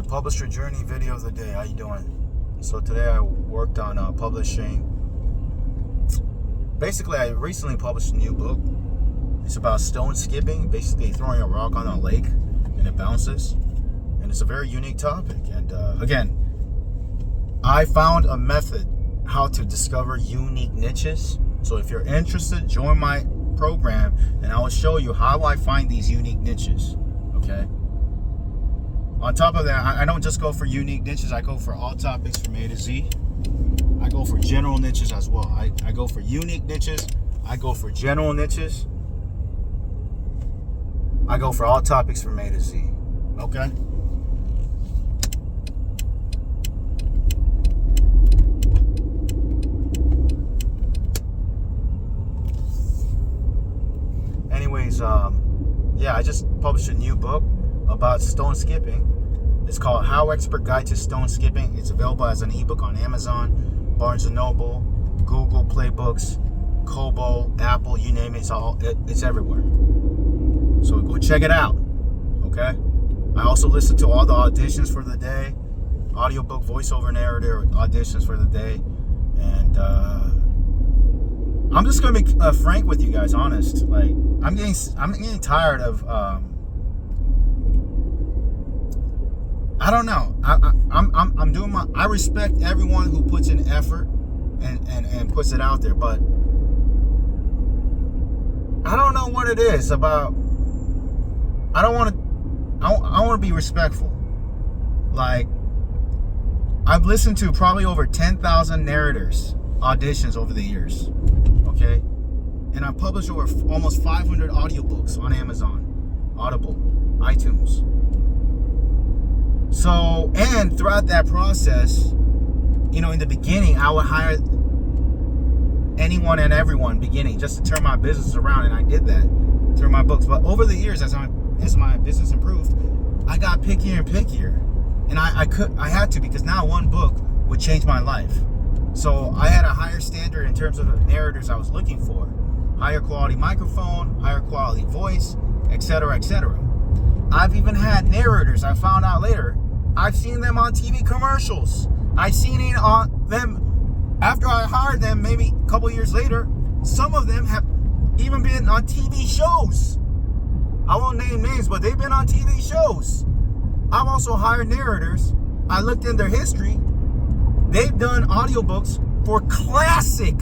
Publisher Journey video of the day. How you doing? So today I worked on publishing. Basically, I recently published a new book. It's about stone skipping, basically throwing a rock on a lake and it bounces. And it's a very unique topic. And again, I found a method how to discover unique niches. So if you're interested, join my program and I will show you how I find these unique niches. Okay. On top of that, I don't just go for unique niches. I go for all topics from A to Z. I go for general niches as well. I go for unique niches. I go for general niches. I go for all topics from A to Z. Okay? Anyways, yeah, I just published a new book about stone skipping. It's called HowExpert Guide to Stone Skipping. It's available as an ebook on Amazon, Barnes & Noble, Google Play Books, Kobo, Apple, you name it. It's everywhere. So go check it out, okay? I also listen to all the auditions for the day, audiobook, voiceover narrator auditions for the day. And I'm just going to be frank with you guys, honest. Like, I'm getting tired of... I don't know. I'm doing my. I respect everyone who puts in effort and puts it out there, but I don't know what it is about. I want to be respectful. Like, I've listened to probably over 10,000 narrators auditions over the years. Okay, and I've published over almost 500 audiobooks on Amazon, Audible, iTunes. So, and throughout that process, you know, in the beginning, I would hire anyone and everyone beginning just to turn my business around, and I did that through my books. But over the years, as my business improved, I got pickier and pickier, and I had to, because now one book would change my life. So I had a higher standard in terms of the narrators I was looking for, higher quality microphone, higher quality voice, etc., etc. I've even had narrators, I found out later, I've seen them on TV commercials. I've seen it on them after I hired them, maybe a couple years later. Some of them have even been on TV shows. I won't name names, but they've been on TV shows. I've also hired narrators. I looked in their history. They've done audiobooks for classic,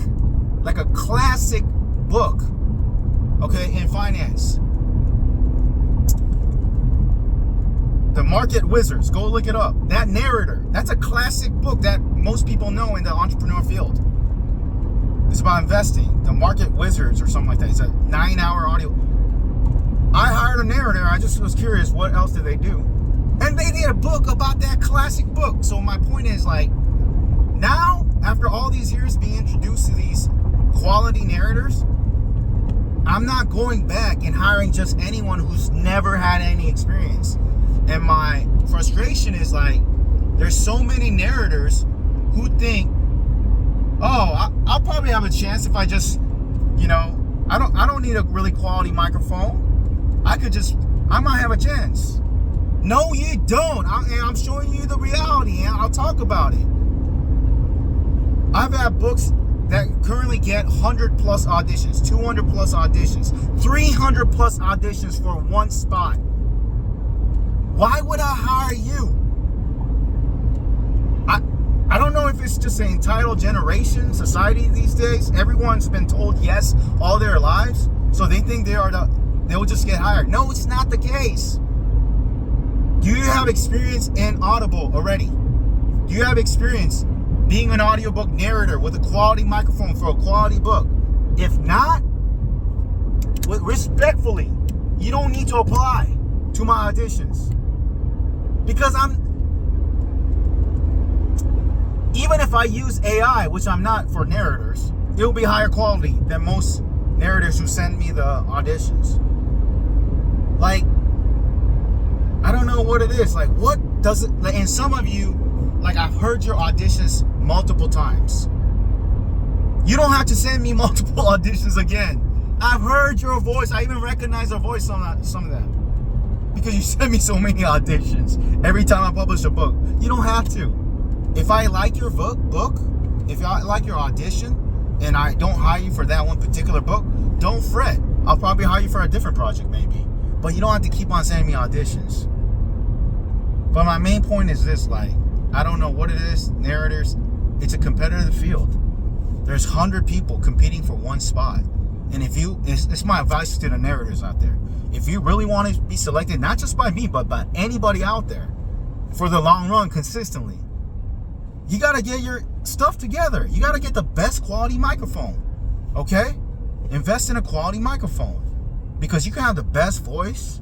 like a classic book, okay, in finance. The Market Wizards, go look it up. That narrator, that's a classic book that most people know in the entrepreneur field. It's about investing. The Market Wizards or something like that. It's a 9-hour audio. I hired a narrator. I just was curious, what else did they do? And they did a book about that classic book. So my point is, like, now, after all these years being introduced to these quality narrators, I'm not going back and hiring just anyone who's never had any experience. And my frustration is, like, there's so many narrators who think, oh, I'll probably have a chance if I just, you know, I don't need a really quality microphone. I might have a chance. No, you don't. I'm showing you the reality, and I'll talk about it. I've had books that currently get 100 plus auditions, 200 plus auditions, 300 plus auditions for one spot. Why would I hire you? I don't know if it's just an entitled generation, society these days. Everyone's been told yes all their lives, so they think they'll just get hired. No, it's not the case. Do you have experience in Audible already? Do you have experience being an audiobook narrator with a quality microphone for a quality book? If not, respectfully, you don't need to apply to my auditions. Because even if I use AI, which I'm not for narrators, it'll be higher quality than most narrators who send me the auditions. Like, I don't know what it is. Like, what does it, and some of you, like, I've heard your auditions multiple times. You don't have to send me multiple auditions again. I've heard your voice. I even recognize your voice on some of them. because you send me so many auditions every time I publish a book. You don't have to. If I like your book, if I like your audition, and I don't hire you for that one particular book, don't fret. I'll probably hire you for a different project maybe. But you don't have to keep on sending me auditions. But my main point is this, like, I don't know what it is, Narrators. It's a competitive field. There's 100 people competing for one spot. And if you, it's my advice to the Narrators out there. If you really want to be selected, not just by me, but by anybody out there, for the long run, consistently, you got to get your stuff together. You got to get the best quality microphone, okay? Invest in a quality microphone, because you can have the best voice,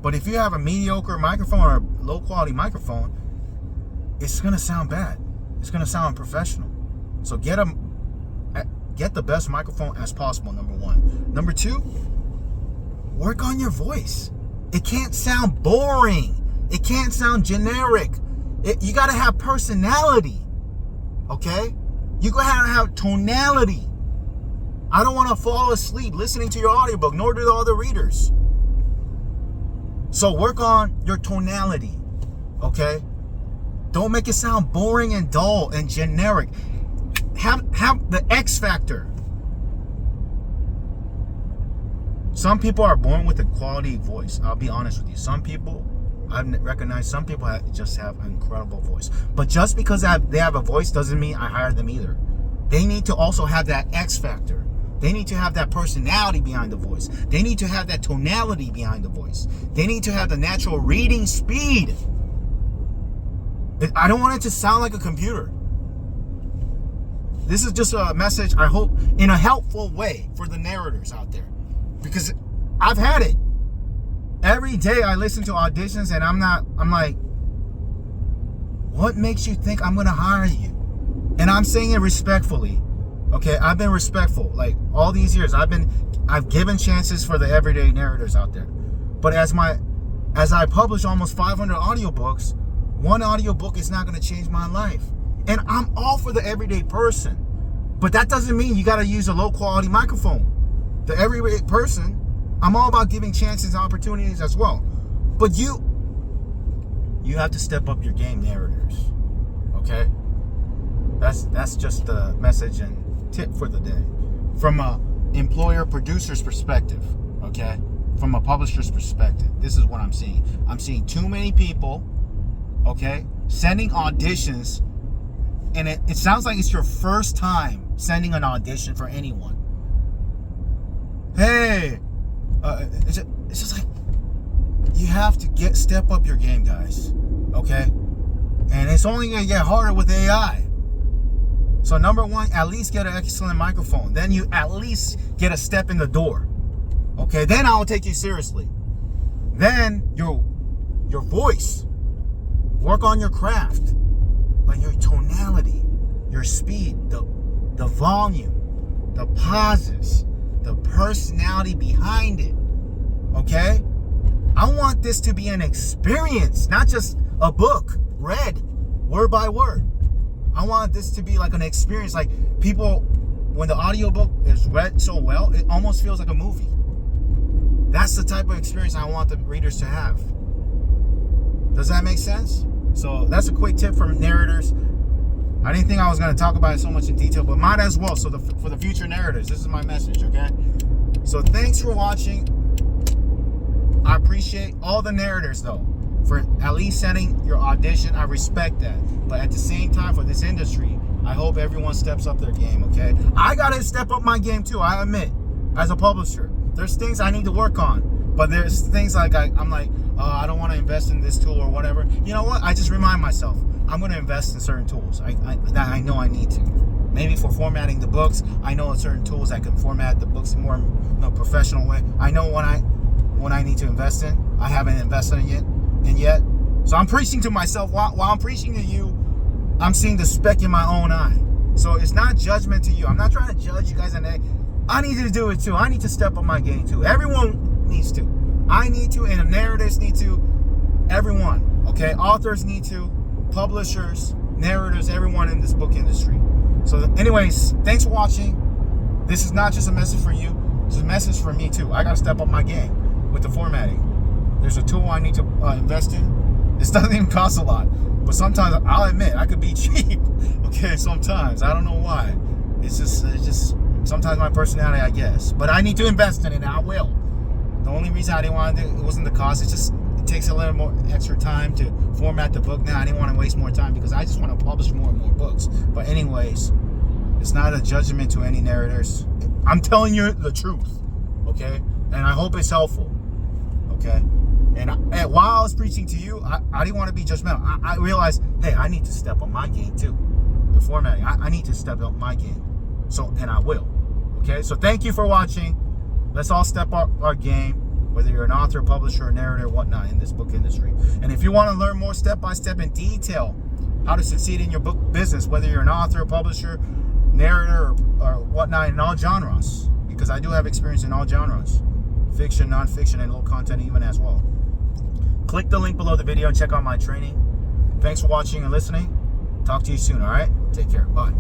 but if you have a mediocre microphone or a low quality microphone, it's going to sound bad. It's going to sound unprofessional. So get the best microphone as possible, number one. Number two, work on your voice. It can't sound boring. It can't sound generic. You got to have personality, okay? You got to have tonality. I don't want to fall asleep listening to your audiobook, nor do the other readers. So work on your tonality, okay? Don't make it sound boring and dull and generic. Have the X factor. Some people are born with a quality voice. I'll be honest with you. Some people, I've recognized some people just have an incredible voice. But just because they have a voice doesn't mean I hire them either. They need to also have that X factor. They need to have that personality behind the voice. They need to have that tonality behind the voice. They need to have the natural reading speed. I don't want it to sound like a computer. This is just a message, I hope, in a helpful way for the Narrators out there. Because I've had it. Every day I listen to auditions and I'm like, what makes you think I'm going to hire you? And I'm saying it respectfully. Okay, I've been respectful. Like, all these years, I've given chances for the everyday Narrators out there. But as I publish almost 500 audiobooks, one audiobook is not going to change my life. And I'm all for the everyday person. But that doesn't mean you got to use a low quality microphone. The everyday person, I'm all about giving chances and opportunities as well. But you have to step up your game, Narrators. Okay? That's just the message and tip for the day. From a employer producer's perspective, okay? From a publisher's perspective, this is what I'm seeing. I'm seeing too many people, okay, sending auditions, and it sounds like it's your first time sending an audition for anyone. Hey, it's just like, you have to step up your game, guys, okay? And it's only gonna get harder with AI. So number one, at least get an excellent microphone. Then you at least get a step in the door. Okay, then I'll take you seriously. Then your voice. Work on your craft. Like your tonality, your speed, the volume, the pauses, the personality behind it. Okay? I want this to be an experience, not just a book read word by word. I want this to be like an experience. Like, people, when the audiobook is read so well, it almost feels like a movie. That's the type of experience I want the readers to have. Does that make sense? So that's a quick tip from Narrators. I didn't think I was going to talk about it so much in detail, but might as well. So for the future Narrators, this is my message, okay? So thanks for watching. I appreciate all the Narrators, though, for at least sending your audition. I respect that. But at the same time, for this industry, I hope everyone steps up their game, okay? I got to step up my game, too, I admit, as a publisher. There's things I need to work on. But there's things like I'm like, I don't want to invest in this tool or whatever. You know what? I just remind myself, I'm going to invest in certain tools that I know I need to. Maybe for formatting the books, I know certain tools I can format the books in a more professional way. I know when I need to invest in. I haven't invested in yet. So I'm preaching to myself. While I'm preaching to you, I'm seeing the speck in my own eye. So it's not judgment to you. I'm not trying to judge you guys. I need to do it too. I need to step up my game too. Everyone needs to. I need to, and the Narrators need to. Everyone, okay? Authors need to. Publishers, Narrators, everyone in this book industry. So anyways, thanks for watching. This is not just a message for you. It's a message for me too. I got to step up my game with the formatting. there's a tool I need to invest in. This doesn't even cost a lot, but sometimes I'll admit I could be cheap. Okay, sometimes I don't know why. It's just sometimes my personality, I guess. But I need to invest in it, and I will. The only reason I didn't want to do it wasn't the cost. It takes a little more extra time to format the book. Now I didn't want to waste more time because I just want to publish more and more books. But anyways, it's not a judgment to any narrators. I'm telling you the truth, okay? And I hope it's helpful, okay? And while I was preaching to you, I didn't want to be judgmental. I realized, hey, I need to step up my game too. The formatting, I need to step up my game. So, and I will, okay? So thank you for watching. Let's all step up our game, whether you're an author, publisher, narrator, whatnot in this book industry. And if you want to learn more step-by-step in detail how to succeed in your book business, whether you're an author, publisher, narrator, or whatnot in all genres, because I do have experience in all genres, fiction, nonfiction, and little content even as well. Click the link below the video and check out my training. Thanks for watching and listening. Talk to you soon, all right? Take care. Bye.